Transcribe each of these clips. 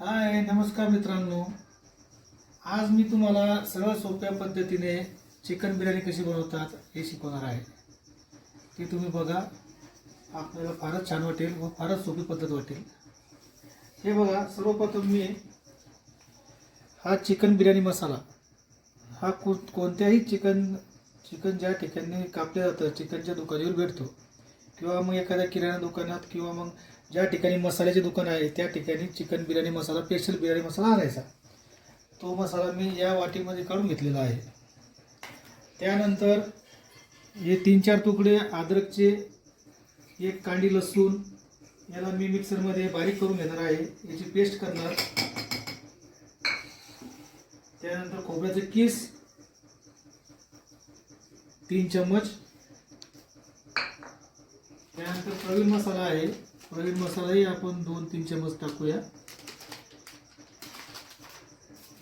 हाय नमस्कार मित्रांनो. आज मी तुम्हाला सरळ सोप्या पद्धतीने चिकन बिर्याणी कशी बनवतात हे शिकवणार आहे. ती तुम्ही बघा, आपल्याला फारच छान वाटेल व फारच सोपी पद्धत वाटेल. हे बघा, सर्वप्रथम मी हा चिकन बिर्याणी मसाला हा कोणत्याही चिकन ज्या ठिकाणी कापलं जातं चिकनच्या दुकानावर भेटतो किंवा मग एखाद्या किराणा दुकानात किंवा मग ज्या ठिकाणी मसाल्याचे दुकान आहे त्या ठिकाणी चिकन बिर्याणी मसाला स्पेशल बिर्याणी मसाला आणायचा. तो मसाला मी या वाटीमध्ये काढून घेतलेला आहे. त्यानंतर हे 3-4 तुकडे अद्रकचे, एक कांडी लसूण याला मी मिक्सरमध्ये बारीक करून घेणार आहे, याची पेस्ट करणार. त्यानंतर खोबऱ्याचे किस 3 चम्मच. त्यानंतर प्रवीण मसाला आहे, प्रवीण मसालाही आपण 2-3 चम्मच टाकूया.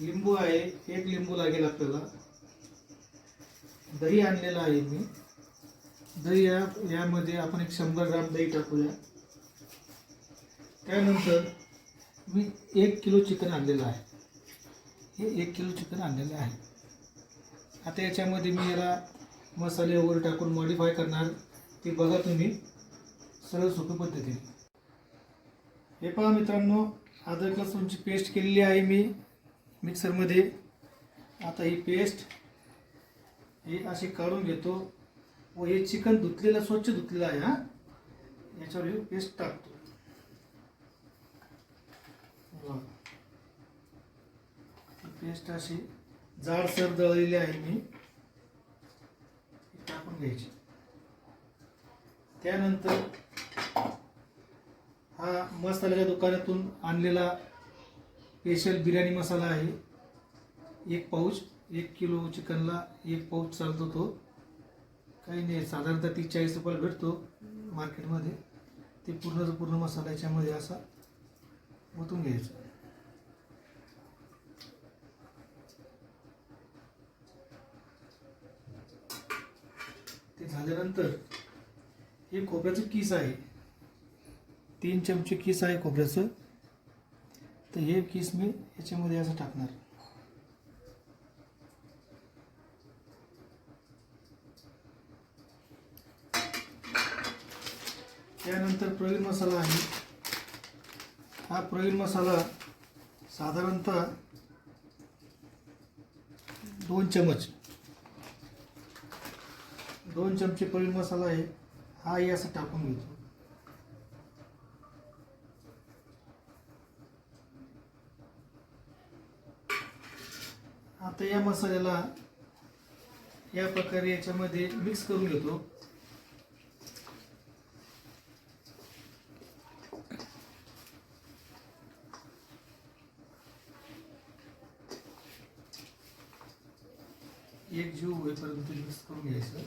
लिंबू आहे, 1 लिंबू लागेल आपल्याला. दही आणलेला आहे मी, दही यामध्ये आपण 100 ग्राम दही टाकूया. त्यानंतर मी 1 किलो चिकन आणलेलं आहे, हे 1 किलो चिकन आणलेलं आहे. आता याच्यामध्ये मी याला मसाले वगैरे टाकून मॉडिफाय करणार, ते बघा तुम्ही सरळ सोपी पद्धतीने. हे पहा मित्रांनो, अद्रक लसूणची पेस्ट केलेली आहे मी मिक्सरमध्ये. आता ही पेस्ट हे असे काढून घेतो व हे चिकन धुतलेलं, स्वच्छ धुतलेलं आहे, हा याच्यावर ही पेस्ट टाकतो. पेस्ट अशी जाडसर दळलेली आहे मी, टाकून घ्यायची. त्यानंतर हा मसाल्याच्या दुकानातून आणलेला स्पेशल बिर्याणी मसाला आहे, 1 पाऊच. 1 किलो चिकनला 1 पाऊच चालतो. तो काही नाही, साधारणतः 30-40 रुपयाला भेटतो मार्केटमध्ये. ते पूर्ण मसाला याच्यामध्ये असा ओतून घ्यायचा. ते झाल्यानंतर हे खोबऱ्याचं किस आहे, 3 चमचे किस आहे खोबऱ्याचं. तर हे किस मी याच्यामध्ये असं टाकणार. त्यानंतर प्रवीण मसाला आहे, हा प्रवीण मसाला साधारणतः 2 चमच, 2 चमचे प्रवीण मसाला आहे, हाही असं टाकून घेतो. आता या मसाल्याला या प्रकारे याच्यामध्ये मिक्स करून घेतो. एक जीव होईपर्यंत मिक्स करून घ्यायचं.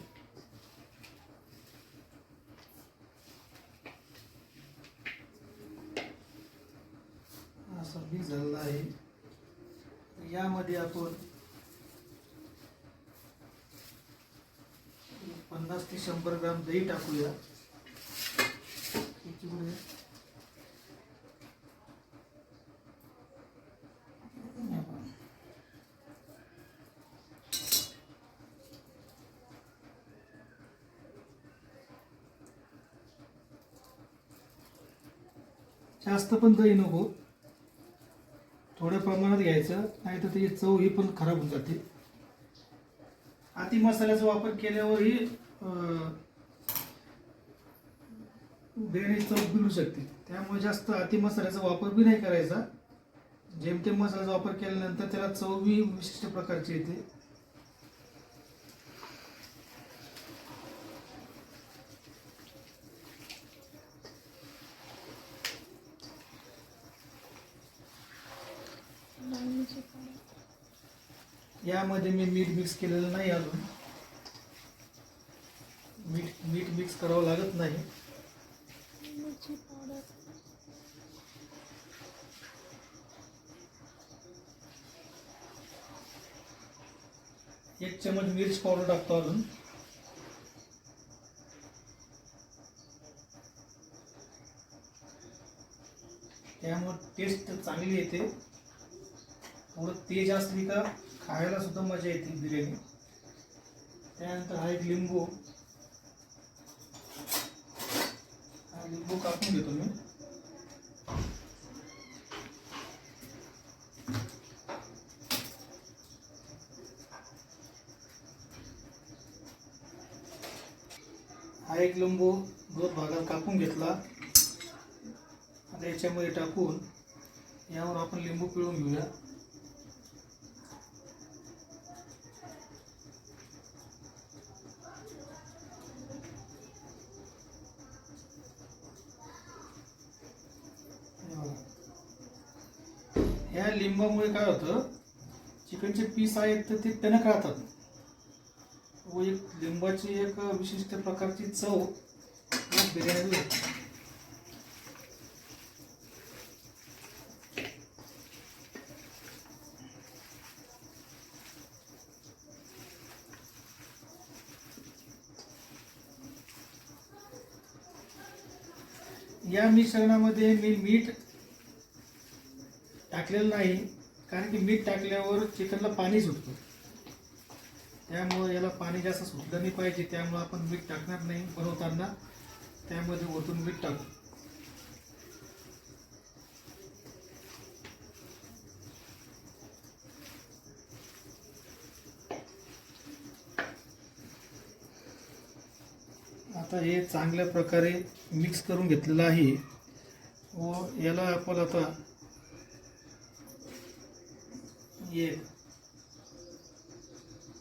असं मिक्स झालेलं आहे. यामध्ये आपण 50 ते 100 ग्राम दही टाकूया. जास्त पण दही नको, थोड्या प्रमाणात घ्यायचं, नाही तर त्याची चव ही पण खराब होऊन जाते. अति मसाल्याचा वापर केल्यावरही बिर्याणी चव बिघडू शकते. त्यामुळे जास्त अति मसाल्याचा वापर बी नाही करायचा. जेमतेम मसाल्याचा वापर केल्यानंतर त्याला चव बी विशिष्ट प्रकारची येते. यामध्ये मी मीठ मिक्स केलेलं नाही अजून, मीठ मिक्स करावं लागत नाही. एक चमच मिरची पावडर टाकतो अजून. त्यामुळे टेस्ट चांगली येते. थोडं तेज असली का खायला सुद्धा मजा येते बिर्याणी. त्यानंतर हा एक लिंबू, हा लिंबू कापून घेतो मी. हा एक लिंबू 2 भागात कापून घेतला. आता याच्यामध्ये टाकून यावर आपण लिंबू पिळून घेऊया. या लिंबामुळे काय होतं, चिकनचे पीस आहेत तर ते टणक राहतात व एक लिंबाची एक विशिष्ट प्रकारची चव या बिर्याणीला येते. या मिश्रणामध्ये मी मीठ टाकलेलं नाही, कारण की मीठ टाकल्यावर चिकनला पाणी सुटतं. त्यामुळे याला पाणी जास्त सुटलं नाही पाहिजे, त्यामुळे आपण मीठ टाकणार नाही बनवताना. त्यामध्ये ओतून मीठ टाकू. आता हे चांगल्या प्रकारे मिक्स करून घेतलेलं आहे व याला आपण आता एक